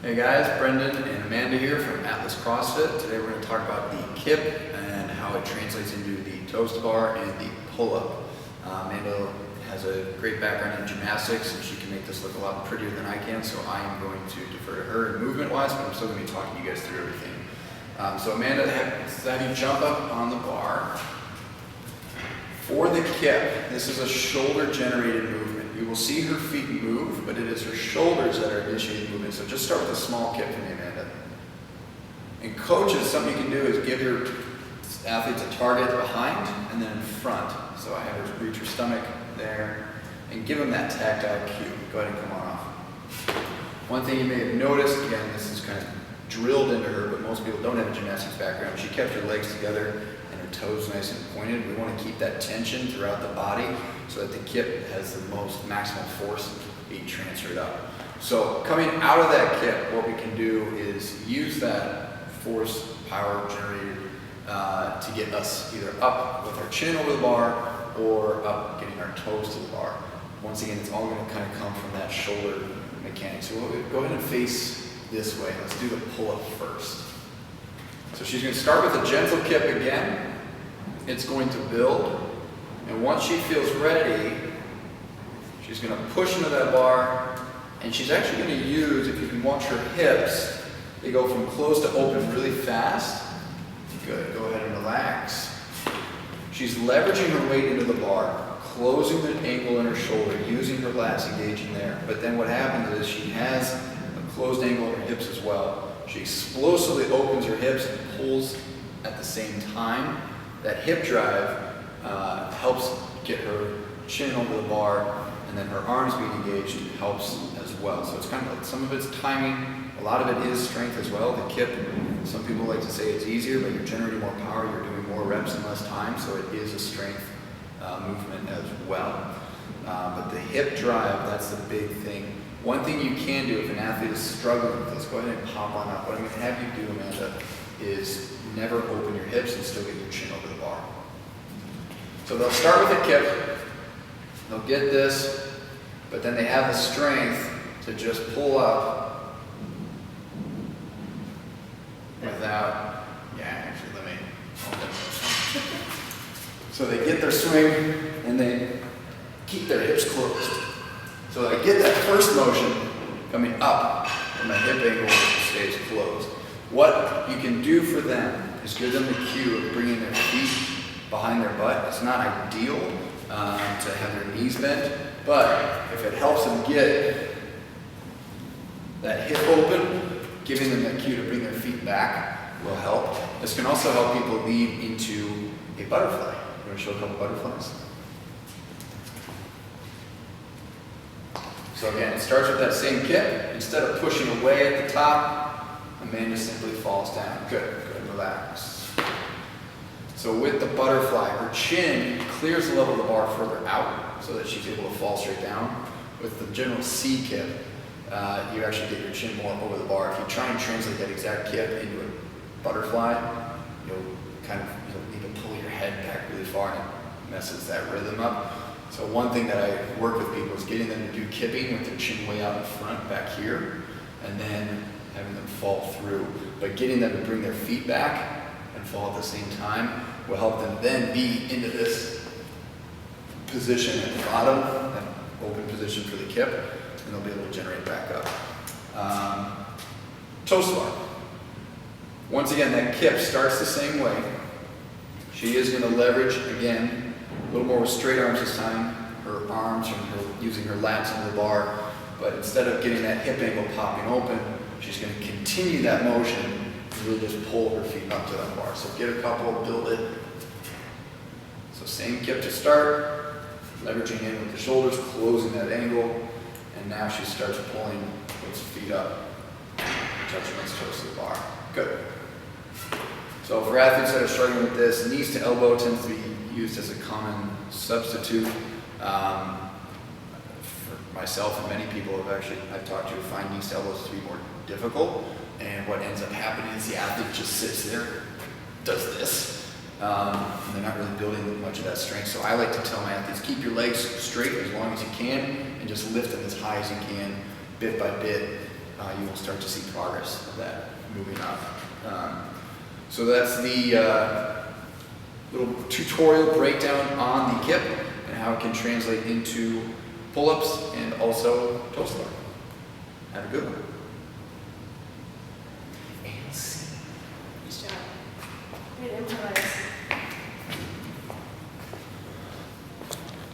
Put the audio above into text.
Hey guys, Brendan and Amanda here from Atlas CrossFit. Today we're going to talk about the kip and how it translates into the toast bar and the pull-up. Amanda has a great background in gymnastics and she can make this look a lot prettier than I can, so I am going to defer to her movement-wise, but I'm still going to be talking to you guys through everything. So Amanda, have you jump up on the bar. For the kip, this is a shoulder-generated movement. You will see her feet move, but it is her shoulders that are initiating movement. So just start with a small kip for me, Amanda. And coaches, something you can do is give your athletes a target behind and then in front. So I have her reach her stomach there and give them that tactile cue. Go ahead and come on off. One thing you may have noticed, again, this is kind of drilled into her, but most people don't have a gymnastics background. She kept her legs together and her toes nice and pointed. We want to keep that tension throughout the body so that the kip has the most maximum force being transferred up. So coming out of that kip, what we can do is use that force, power generated to get us either up with our chin over the bar or up getting our toes to the bar. Once again, it's all going to kind of come from that shoulder mechanics. So we'll go ahead and face this way. Let's do the pull-up first. So she's going to start with a gentle kip again. It's going to build. And once she feels ready, she's going to push into that bar. And she's actually going to use, if you can watch her hips, they go from closed to open really fast. Good. Go ahead and relax. She's leveraging her weight into the bar, closing the angle in her shoulder, using her lats, engaging there. But then what happens is she has a closed angle in her hips as well. She explosively opens her hips and pulls at the same time. That hip drive helps get her chin over the bar, and then her arms being engaged helps as well. So it's kind of like some of it's timing, a lot of it is strength as well. The kip, some people like to say it's easier, but you're generating more power, you're doing more reps in less time, so it is a strength movement as well. But the hip drive, that's the big thing. One thing you can do if an athlete is struggling with this, go ahead and pop on up. What I'm going to have you do, Amanda, is never open your hips and still get your chin over the bar. So they'll start with a kip, they'll get this, but then they have the strength to just pull up without, let me open this. So they get their swing and they keep their hips closed. So I get that first motion coming up and my hip angle stays closed. What you can do for them is give them the cue of bringing their feet behind their butt. It's not ideal to have their knees bent, but if it helps them get that hip open, giving them that cue to bring their feet back will help. This can also help people lead into a butterfly. You want to show a couple butterflies? So again, it starts with that same kip. Instead of pushing away at the top, Amanda simply falls down. Good, relax. So with the butterfly, her chin clears the level of the bar further out so that she's able to fall straight down. With the general C kip, you actually get your chin more over the bar. If you try and translate that exact kip into a butterfly, you'll need to pull your head back really far and it messes that rhythm up. So one thing that I work with people is getting them to do kipping with their chin way out in front back here and then having them fall through. But getting them to bring their feet back and fall at the same time will help them then be into this position at the bottom, that open position for the kip, and they'll be able to generate back up. Toast bar. Once again, that kip starts the same way. She is going to leverage, again, a little more with straight arms this time, her arms and using her lats into the bar, but instead of getting that hip angle popping open, she's going to continue that motion and really just pull her feet up to that bar. So get a couple, build it. So same kip to start, leveraging in with the shoulders, closing that angle, and now she starts pulling those feet up, touching those toes to the bar. Good. So for athletes that are struggling with this, knees to elbow tends to be used as a common substitute. For myself and many people I've talked to find knees to elbows to be more difficult. And what ends up happening is the athlete just sits there, does this, and they're not really building much of that strength. So I like to tell my athletes, keep your legs straight as long as you can, and just lift them as high as you can, bit by bit, you will start to see progress of that moving up. So that's the little tutorial breakdown on the Kip and how it can translate into pull-ups and also toes to bar. Have a good one.